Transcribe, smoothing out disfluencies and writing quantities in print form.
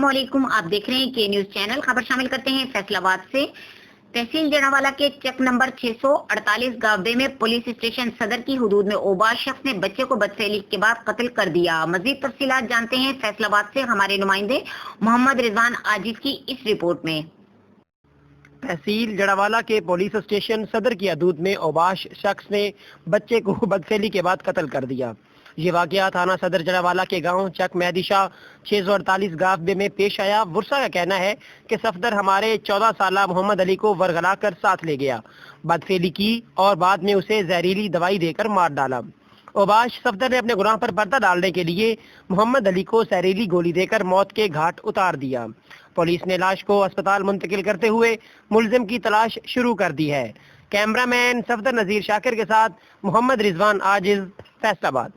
अस्सलाम वालेकुम। आप देख रहे हैं के न्यूज चैनल। खबर शामिल करते हैं फैसलाबाद से। तहसील जनावाला के चक नंबर 648 गावदे में पुलिस स्टेशन सदर की हुदूद में ओबाज शख्स ने बच्चे को बदसैली के बाद कत्ल कर दिया। मजीद तफसीलात जानते हैं फैसलाबाद से हमारे नुमाइंदे मोहम्मद रिजवान आजिज की इस रिपोर्ट में। तहसील जड़ावाला के पुलिस स्टेशन सदर की हदूद में ओबाश शख्स ने बच्चे को बदसैली के बाद कत्ल कर दिया। ये वाकया थाना सदर जड़ावाला के गांव चक मेहदीशा 648 गावदे में पेश आया। वर्षा का कहना है कि सफदर हमारे 14 साला मोहम्मद अली को वरगला कर साथ ले गया, बदफेली की और बाद में उसे जहरीली दवाई देकर मार डाला। ओबाश सफदर ने अपने गुनाह पर पर्दा डालने के लिए मोहम्मद अली को जहरीली गोली देकर मौत के घाट उतार दिया। पुलिस ने लाश को अस्पताल मुंतकिल करते हुए मुलजिम की तलाश शुरू कर दी है। कैमरामैन सफदर नजीर शाकिर के साथ मोहम्मद रिजवान आजिज, फैसलाबाद।